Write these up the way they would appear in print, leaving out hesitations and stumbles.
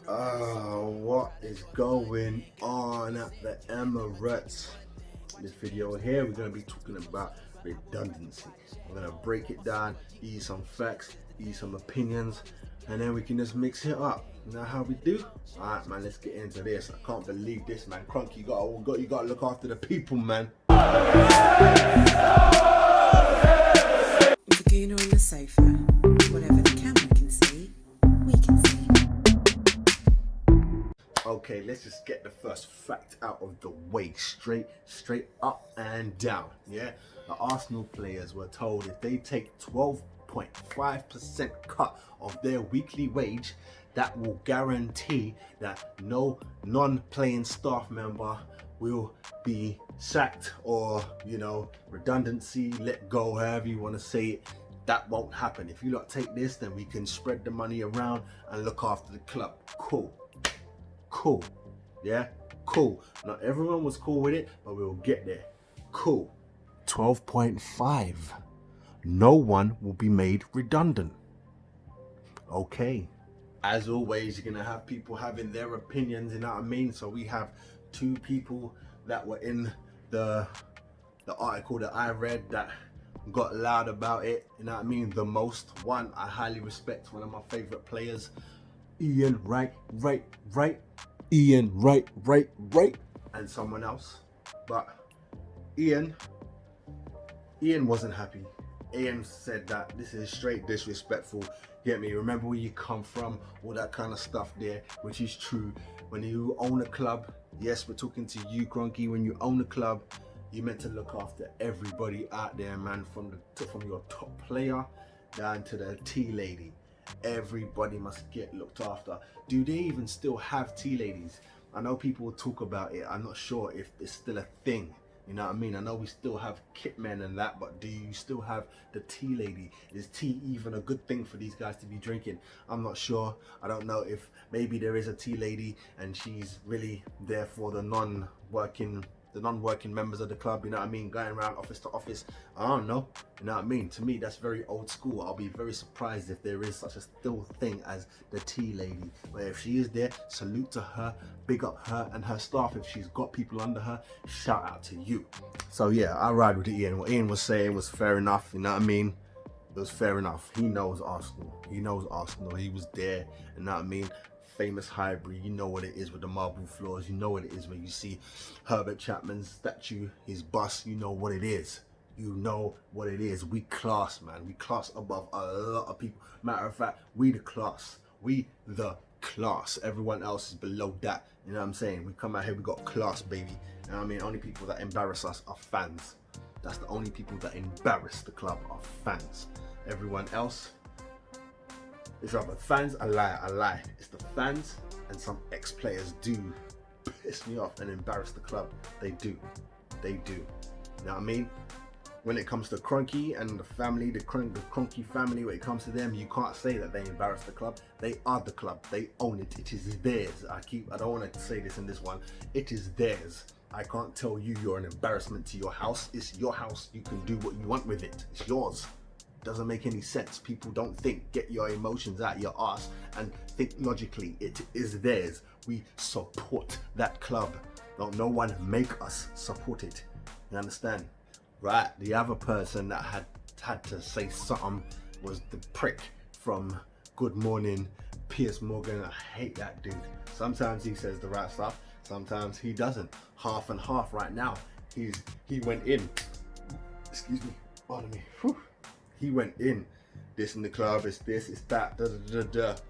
What is going on at the Emirates? In this video here, we're going to be talking about redundancy. We're going to break it down, ease some facts, ease some opinions, and then we can just mix it up. You know how we do? Alright, man, let's get into this. I can't believe this, man. Crunk, you gotta look after the people, man. With a gooner on the sofa, whatever the camera can see, we can see. Okay, let's just get the first fact out of the way. Straight up and down. Yeah, the Arsenal players were told if they take 12.5% cut of their weekly wage, that will guarantee that no non-playing staff member will be sacked or, redundancy, let go, however you want to say it. That won't happen. If you lot take this, then we can spread the money around and look after the club. Cool. Yeah, cool. Not everyone was cool with it, but we'll get there. Cool. 12.5. No one will be made redundant. Okay. As always, you're gonna have people having their opinions, you know what I mean? So we have two people that were in the article that I read that got loud about it, you know what I mean? The most. One I highly respect, one of my favorite players, Ian Wright, Ian Wright, and someone else. But Ian wasn't happy. Ian said that this is straight disrespectful. Get me? Remember where you come from, all that kind of stuff there, which is true. When you own a club, yes, we're talking to you, Cronky. When you own a club, you're meant to look after everybody out there, man, from your top player down to the tea lady. Everybody must get looked after. Do they even still have tea ladies? I know people will talk about it. I'm not sure if it's still a thing. You know what I mean? I know we still have kit men and that, but do you still have the tea lady? Is tea even a good thing for these guys to be drinking? I'm not sure. I don't know if maybe there is a tea lady and she's really there for the non-working members of the club, you know what I mean, going around office to office. I don't know, you know what I mean? To me, that's very old school. I'll be very surprised if there is such a still thing as the tea lady, where if she is there, salute to her, big up her and her staff. If she's got people under her, shout out to you. So yeah, I ride with Ian. What Ian was saying was fair enough, you know what I mean? It was fair enough. He knows Arsenal. He was there, you know what I mean? Famous Highbury, you know what it is with the marble floors, you know what it is when you see Herbert Chapman's statue, his bust, you know what it is. You know what it is. We class, man. We class above a lot of people. Matter of fact, we the class. Everyone else is below that. You know what I'm saying? We come out here, we got class, baby. You know what I mean? Only people that embarrass us are fans. That's the only people that embarrass the club are fans. Everyone else, it's rather fans. I lie. It's the fans and some ex-players do piss me off and embarrass the club. They do. You know what I mean? When it comes to Cronky and the family, the Cronky family, when it comes to them, you can't say that they embarrass the club. They are the club. They own it. It is theirs. I don't want to say this in this one. It is theirs. I can't tell you you're an embarrassment to your house. It's your house. You can do what you want with it. It's yours. Doesn't make any sense. People don't think. Get your emotions out your ass and think logically. It is theirs. We support that club. Don't no one make us support it. You understand? Right. The other person that had to say something was the prick from Good Morning, Piers Morgan. I hate that dude. Sometimes he says the right stuff. Sometimes he doesn't. Half and half right now. He went in. Excuse me. Pardon me. Whew. He went in, this in the club, it's this, it's that,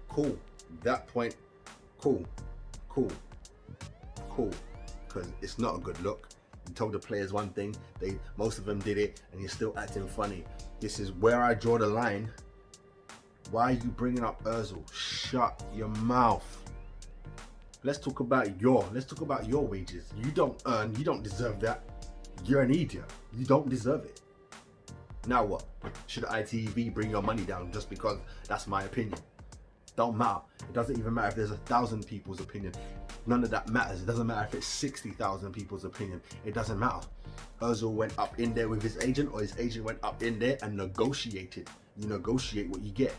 Cool. That point, cool. Because it's not a good look. You told the players one thing, most of them did it, and you're still acting funny. This is where I draw the line. Why are you bringing up Ozil? Shut your mouth. Let's talk about your wages. You don't deserve that. You're an idiot. You don't deserve it. Now what? Should ITV bring your money down just because that's my opinion? Don't matter. It doesn't even matter if there's 1,000 people's opinion. None of that matters. It doesn't matter if it's 60,000 people's opinion. It doesn't matter. Ozil went up in there with his agent, or his agent went up in there and negotiated. You negotiate what you get.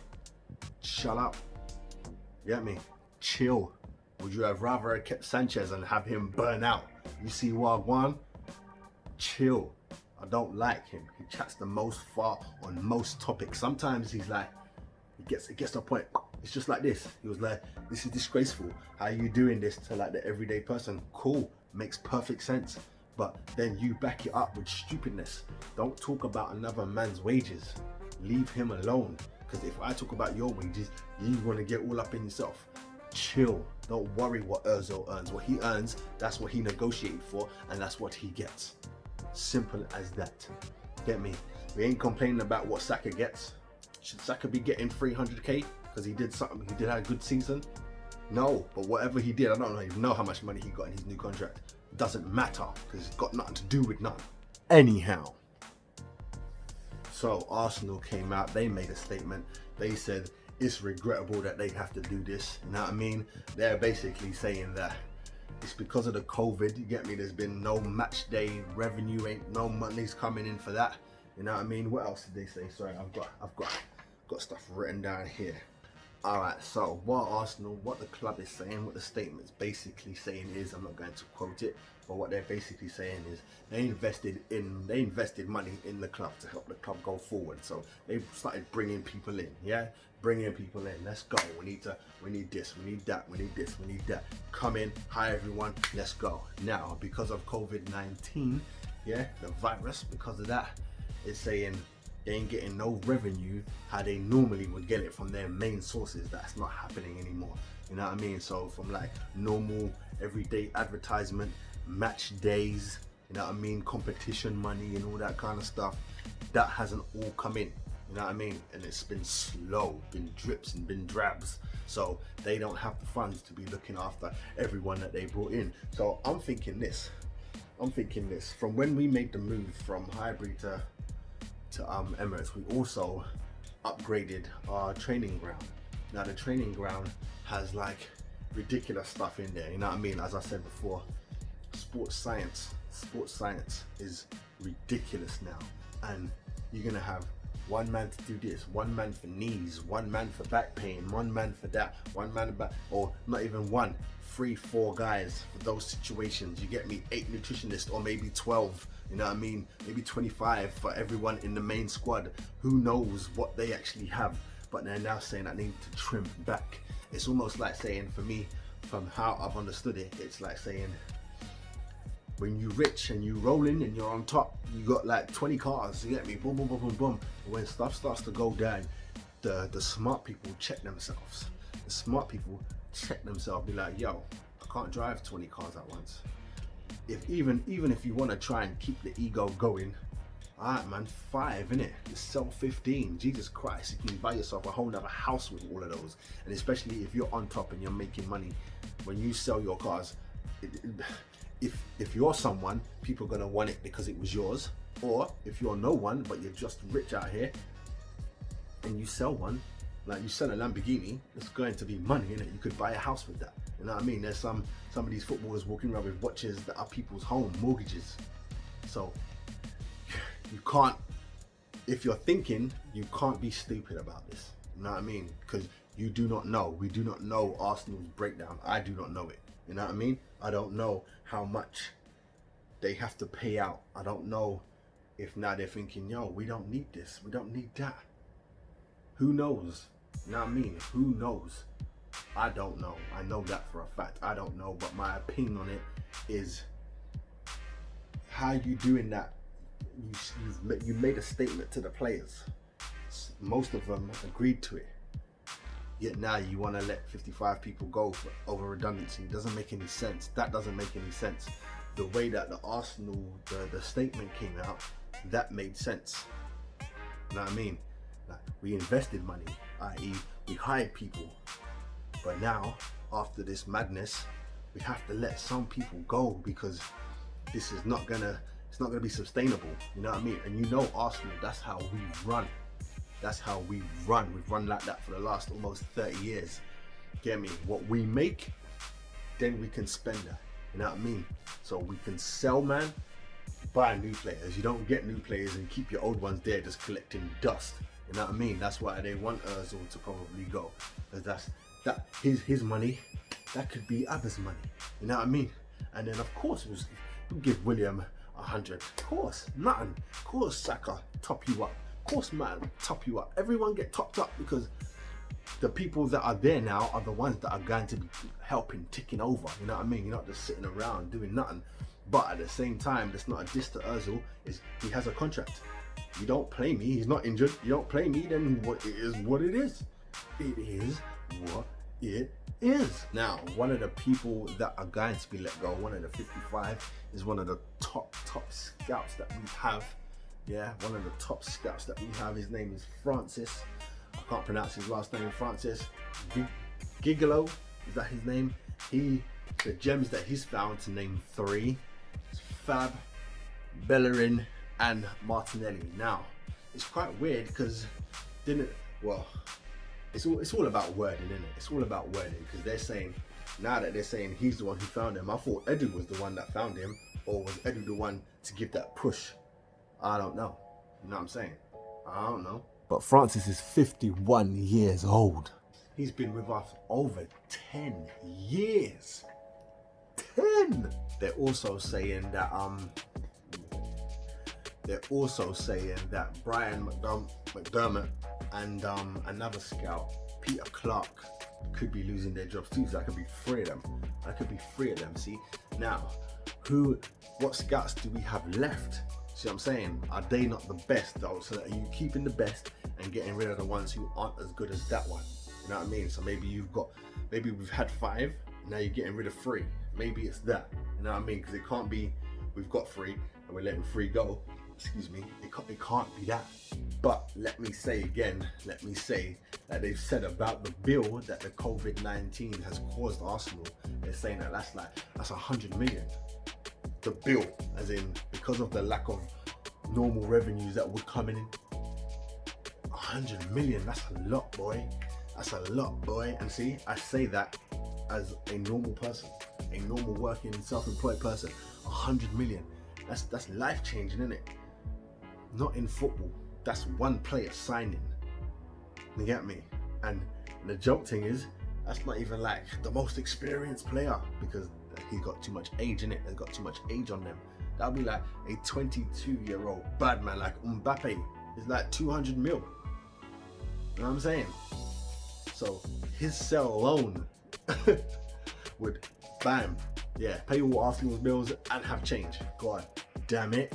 Shut up. You get me? Chill. Would you have rather kept Sanchez and have him burn out? You see Wagwan? Chill. I don't like him. He chats the most far on most topics. Sometimes he's like, it gets to a point. It's just like this. He was like, this is disgraceful. How are you doing this to like the everyday person? Cool. Makes perfect sense. But then you back it up with stupidness. Don't talk about another man's wages. Leave him alone. Because if I talk about your wages, you want to get all up in yourself. Chill. Don't worry what Ozil earns. What he earns, that's what he negotiated for, and that's what he gets. Simple as that. Get me? We ain't complaining about what Saka gets. Should Saka be getting 300k because he did something? He did have a good season. No, but whatever he did, I don't even know how much money he got in his new contract. It doesn't matter because it's got nothing to do with none. Anyhow. So Arsenal came out, they made a statement. They said it's regrettable that they have to do this. You know what I mean? They're basically saying that it's because of the COVID, you get me? There's been no match day revenue, ain't no money's coming in for that. You know what I mean? What else did they say? Sorry, I've got stuff written down here. Alright, so what Arsenal, what the club is saying, what the statement's basically saying is, I'm not going to quote it, but what they're basically saying is they invested money in the club to help the club go forward. So they started bringing people in, yeah? Bringing people in. Let's go. We need this, we need that, we need this, we need that. Come in, hi everyone, let's go. Now, because of COVID-19, yeah, the virus, because of that, it's saying they ain't getting no revenue how they normally would get it from their main sources. That's not happening anymore. You know what I mean? So from like normal everyday advertisement, match days, you know what I mean, competition money and all that kind of stuff, that hasn't all come in. You know what I mean? And it's been slow, been drips and been drabs. So they don't have the funds to be looking after everyone that they brought in. So I'm thinking this. From when we made the move from Highbury to Emirates, we also upgraded our training ground. Now the training ground has like ridiculous stuff in there, you know what I mean? As I said before, sports science is ridiculous now, and you're gonna have one man to do this, one man for knees, one man for back pain, one man for that, one man back, or not even one, 3-4 guys for those situations. You get me? 8 nutritionists, or maybe 12. You know what I mean? Maybe 25 for everyone in the main squad. Who knows what they actually have? But they're now saying I need to trim back. It's almost like saying, for me, from how I've understood it, it's like saying when you're rich and you rolling and you're on top, you got like 20 cars. You get me? Boom, boom, boom, boom, boom. When stuff starts to go down, the smart people check themselves. The smart people check themselves. Be like, yo, I can't drive 20 cars at once. If even if you want to try and keep the ego going, alright man, 5 innit? Just sell 15. Jesus Christ, you can buy yourself a whole nother house with all of those. And especially if you're on top and you're making money, when you sell your cars, if you're someone, people are gonna want it because it was yours. Or if you're no one but you're just rich out here and you sell one, like you sell a Lamborghini, it's going to be money in it. You could buy a house with that. You know what I mean? There's some of these footballers walking around with watches that are people's home mortgages. So you can't, if you're thinking, you can't be stupid about this. You know what I mean? Because you do not know. We do not know Arsenal's breakdown. I do not know it. You know what I mean? I don't know how much they have to pay out. I don't know if now they're thinking, yo, we don't need this. We don't need that. Who knows? You know what I mean? Who knows? I don't know. I know that for a fact. I don't know, but my opinion on it is how you doing that. You made a statement to the players. Most of them agreed to it. Yet now you want to let 55 people go over redundancy. It doesn't make any sense. That doesn't make any sense. The way that the Arsenal, the statement came out, that made sense. You know what I mean? Like, we invested money, i.e. we hired people. But now, after this madness, we have to let some people go because this is not gonna be sustainable. You know what I mean? And you know Arsenal, that's how we run. That's how we run. We've run like that for the last almost 30 years. Get me? What we make, then we can spend that. You know what I mean? So we can sell, man, buy new players. You don't get new players and keep your old ones there just collecting dust. You know what I mean? That's why they want Ozil to probably go. Because that's his money that could be Abba's money. You know what I mean? And then of course we'll give William 100. Of course, nothing. Of course, Saka top you up. Of course, man, top you up. Everyone get topped up because the people that are there now are the ones that are going to be helping, ticking over. You know what I mean? You're not just sitting around doing nothing. But at the same time, that's not a diss to Ozil. He has a contract. You don't play me. He's not injured. You don't play me. Then what it is, what it is. It is what it is. Now, one of the people that are going to be let go, one of the 55, is one of the top scouts that we have. Yeah, one of the top scouts that we have. His name is Francis. I can't pronounce his last name. Francis Gigolo, is that his name? The gems that he's found, to name 3, is Fab, Bellerin, and Martinelli. Now, it's quite weird because it's all about wording, isn't it? It's all about wording, because they're saying, now that they're saying he's the one who found him, I thought Edu was the one that found him, or was Edu the one to give that push? I don't know. You know what I'm saying? I don't know. But Francis is 51 years old. He's been with us over 10 years. 10! They're also saying that Brian McDermott and another scout, Peter Clark, could be losing their jobs too. So that could be 3 of them. See, now, what scouts do we have left? See what I'm saying? Are they not the best though? So are you keeping the best and getting rid of the ones who aren't as good as that one? You know what I mean? So maybe we've had 5, now you're getting rid of 3. Maybe it's that. You know what I mean? Because it can't be we've got 3 and we're letting 3 go. Excuse me. It can't be that. But let me say that they've said about the bill that the COVID-19 has caused Arsenal. They're saying that's 100 million. The bill, as in because of the lack of normal revenues that would come in. 100 million, that's a lot, boy. That's a lot, boy. And see, I say that as a normal person, a normal working, self-employed person. 100 million, that's life-changing, isn't it? Not in football. That's one player signing. You get me? And the joke thing is, that's not even like the most experienced player, because he's got too much age in it. They've got too much age on them. That'll be like a 22-year-old bad man like Mbappe. It's like 200 mil. You know what I'm saying? So his sell alone would, bam, yeah, pay all Arsenal's bills and have change. God damn it.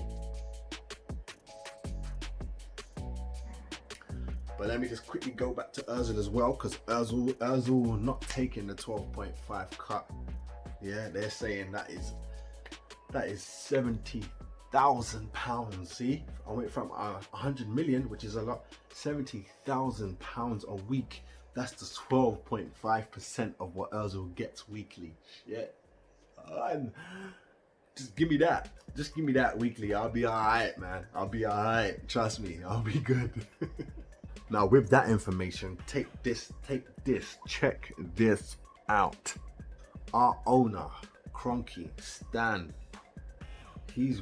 But let me just quickly go back to Ozil as well, because Ozil not taking the 12.5 cut. Yeah, they're saying that is £70,000. See, I went from 100 million, which is a lot, £70,000 a week. That's the 12.5% of what Ozil gets weekly. Yeah, just give me that. Just give me that weekly. I'll be alright, man. I'll be alright. Trust me, I'll be good. Now, with that information, take this, check this out. Our owner, Kroenke, Stan, his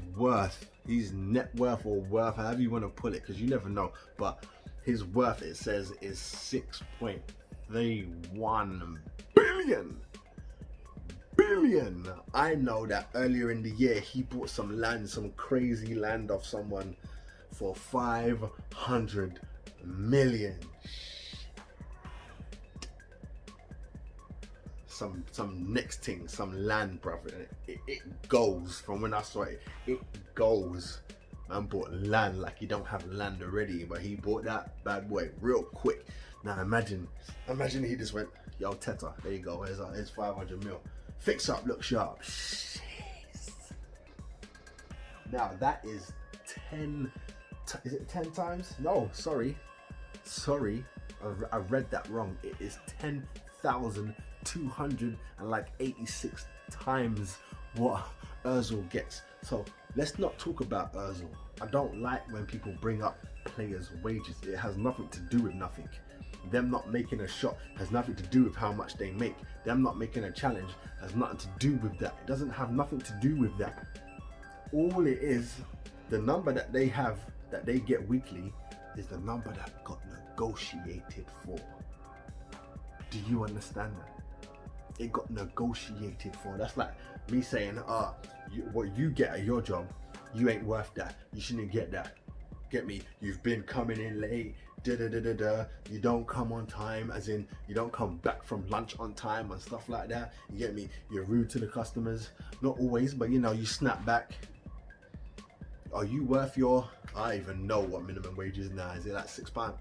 net worth or worth, however you want to put it, because you never know, but his worth, it says, is 6.31 billion. I know that earlier in the year, he bought some land, some crazy land off someone for 500 million. Some next thing, some land, brother. It goes from when I saw it. It goes. Man bought land like he don't have land already, but he bought that bad boy real quick. Now imagine he just went, yo Teta, there you go. Here's 500 mil. Fix up, look sharp. Jeez. Now that is 10. Is it 10 times? No, sorry. I read that wrong. It is 10,286 times what Ozil gets. So let's not talk about Ozil. I don't like when people bring up players' wages. It has nothing to do with nothing. Them not making a shot has nothing to do with how much they make. Them not making a challenge has nothing to do with that. It doesn't have nothing to do with that. All it is, the number that they have, that they get weekly, is the number that got negotiated for. Do you understand that? it got negotiated for. That's like me saying, what you get at your job, you ain't worth that. You shouldn't get that. Get me? You've been coming in late. You don't come on time, as in you don't come back from lunch on time and stuff like that. You get me? You're rude to the customers. Not always, but you know, you snap back. Are you worth your, I don't even know what minimum wage is now. Is it like £6?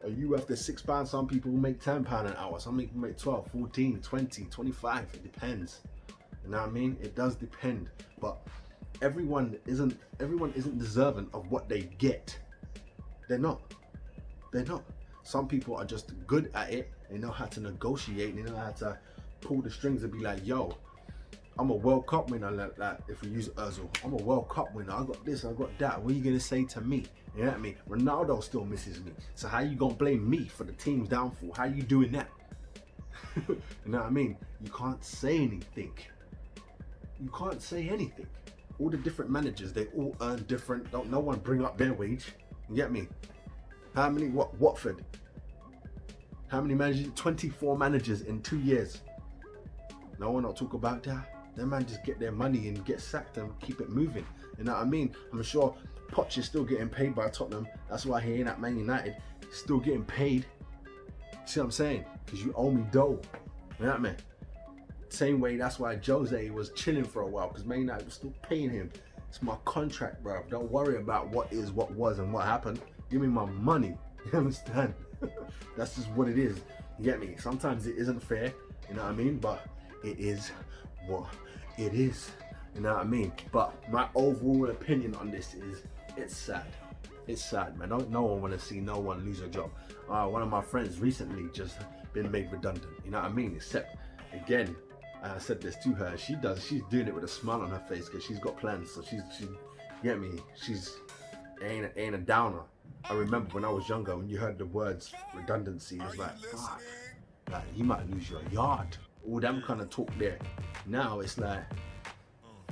Are you worth the £6? Some people make £10 an hour. Some people make 12, 14, 20, 25. It depends. You know what I mean? It does depend. But everyone isn't deserving of what they get. They're not. Some people are just good at it. They know how to negotiate. They know how to pull the strings and be like, yo, I'm a World Cup winner. Like if we use Özil, I'm a World Cup winner. I got this, I got that. What are you gonna say to me? You know what I mean? Ronaldo still misses me. So how you gonna blame me for the team's downfall? How you doing that? You know what I mean? You can't say anything. You can't say anything. All the different managers, they all earn different. Don't no one bring up their wage. You get me? How many? Watford? How many managers? 24 managers in 2 years. No one not talk about that. Them man just get their money and get sacked and keep it moving. You know what I mean? I'm sure Poch is still getting paid by Tottenham. That's why he ain't at Man United. He's still getting paid. See what I'm saying? Because you owe me dough. You know what I mean? Same way, that's why Jose was chilling for a while, because Man United was still paying him. It's my contract, bro. Don't worry about what is, what was, and what happened. Give me my money. You understand? That's just what it is. You get me? Sometimes it isn't fair. You know what I mean? But it is what it is. You know what I mean? But my overall opinion on this is, it's sad. It's sad, man. No one want to see no one lose a job. One of my friends recently just been made redundant. You know what I mean? Except, again, I said this to her. She's doing it with a smile on her face because she's got plans. So she get me? She's ain't a downer. I remember when I was younger, when you heard the words redundancy, it was like, fuck, like you might lose your yard. All them kind of talk there. Now it's like,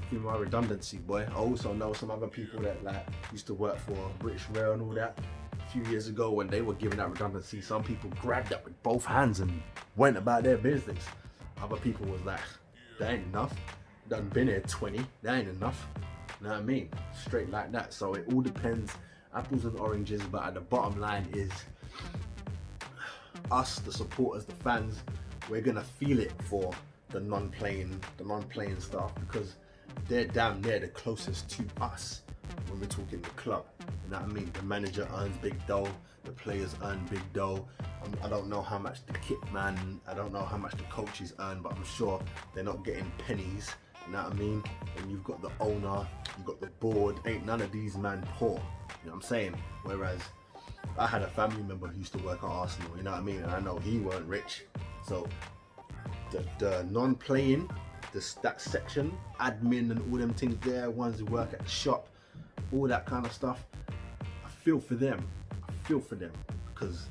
give me my redundancy, boy. I also know some other people that like used to work for British Rail and all that. A few years ago when they were giving out redundancy, some people grabbed that with both hands and went about their business. Other people was like, that ain't enough. Done been here 20, that ain't enough. You know what I mean? Straight like that. So it all depends, apples and oranges, but at the bottom line is us, the supporters, the fans, we're gonna feel it for the non-playing staff, because they're damn near the closest to us when we're talking the club. You know what I mean? The manager earns big dough, the players earn big dough. I don't know how much the kit man, I don't know how much the coaches earn, but I'm sure they're not getting pennies. You know what I mean? And you've got the owner, you've got the board, ain't none of these man poor. You know what I'm saying? Whereas I had a family member who used to work at Arsenal, you know what I mean? And I know he weren't rich. So the non-playing, that section, admin and all them things there, ones who work at the shop, all that kind of stuff, I feel for them because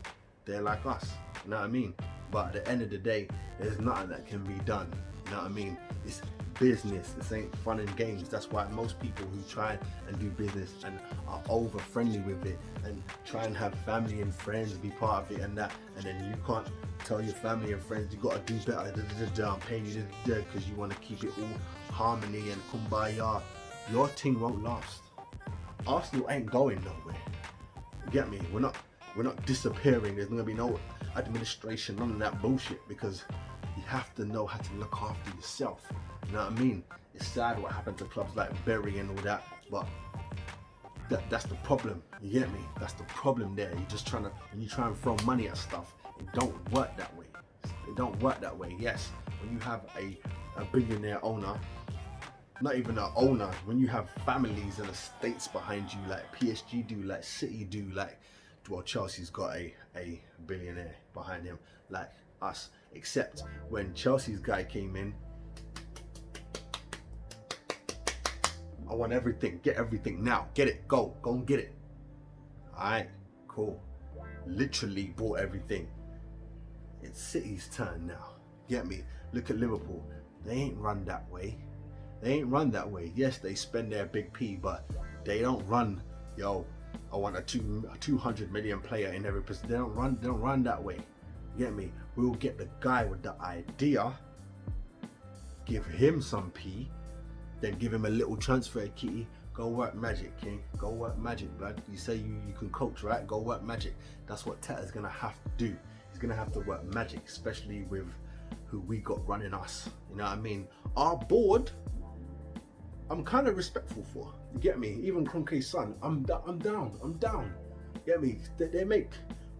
they're like us, you know what I mean? But at the end of the day, there's nothing that can be done, you know what I mean? It's business, this ain't fun and games. That's why most people who try and do business and are over friendly with it and try and have family and friends be part of it and that, and then you can't tell your family and friends you gotta do better, I'm paying you because you want to keep it all harmony and kumbaya. Your thing won't last. Arsenal ain't going nowhere. You get me? We're not disappearing. There's gonna be no administration, none of that bullshit, because you have to know how to look after yourself. You know what I mean? It's sad what happened to clubs like Bury and all that, but that's the problem. You get me? That's the problem there. You're just when you try and throw money at stuff, it don't work that way. It don't work that way. Yes, when you have a billionaire owner, not even an owner, when you have families and estates behind you, like PSG do, like City do, like, well, Chelsea's got a billionaire behind him, like us. Except when Chelsea's guy came in, I want everything, get everything now, get it, go and get it. Alright, cool. Literally bought everything. It's City's turn now. Get me? Look at Liverpool. They ain't run that way. Yes, they spend their big P, but they don't run, yo, I want a 200 million player in every position. They don't run that way. Get me? We'll get the guy with the idea, give him some P, then give him a little transfer kitty. Go work magic, King. Go work magic, blood. You say you can coach, right? Go work magic. That's what Teta's gonna have to do. He's gonna have to work magic, especially with who we got running us. You know what I mean? Our board, I'm kind of respectful for. You get me? Even Kroenke's son, I'm down. You get me? They make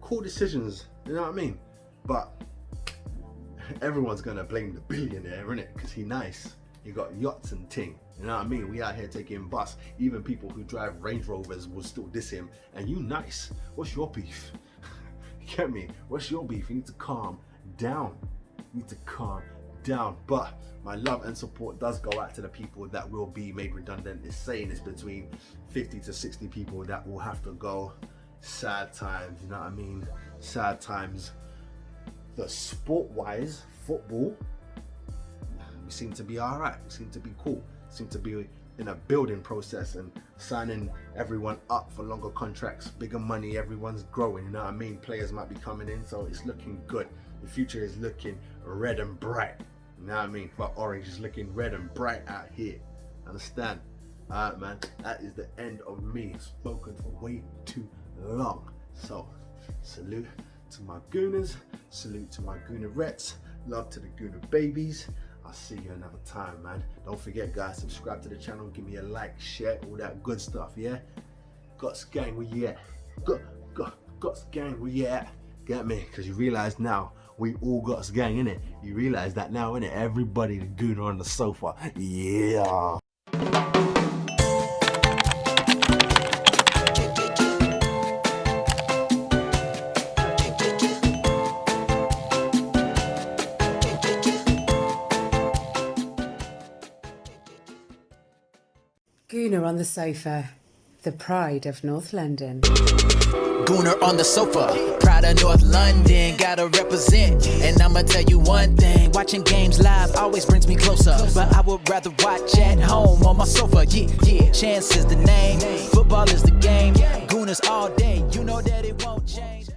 cool decisions. You know what I mean? But everyone's gonna blame the billionaire, innit? Because he nice. He got yachts and ting. You know what I mean? We out here taking bus. Even people who drive Range Rovers will still diss him. And you nice. What's your beef? You get me? What's your beef? You need to calm down. You need to calm down. But my love and support does go out to the people that will be made redundant. It's saying it's between 50 to 60 people that will have to go. Sad times, you know what I mean? Sad times. The sport-wise, football, we seem to be alright. We seem to be cool. Seem to be in a building process and signing everyone up for longer contracts, bigger money. Everyone's growing, you know what I mean? Players might be coming in, so it's looking good. The future is looking red and bright, you know what I mean? But Orange is looking red and bright out here. Understand? Alright, man. That is the end of me. Spoken for way too long. So, salute to my Gooners, salute to my Goonerettes, love to the Gooner babies. I'll see you another time, man. Don't forget, guys, subscribe to the channel, give me a like, share, all that good stuff, yeah? Guts gang, where you at? Guts gang, where you at? Get me? Because you realize now, we all Guts gang, innit? You realize that now, innit? Everybody the Gooner on the sofa. Yeah. Gooner on the sofa, the pride of North London. Gooner on the sofa, proud of North London, gotta represent. And I'ma tell you one thing, watching games live always brings me closer. But I would rather watch at home on my sofa, yeah. Chance is the name, football is the game. Gooners all day, you know that it won't change.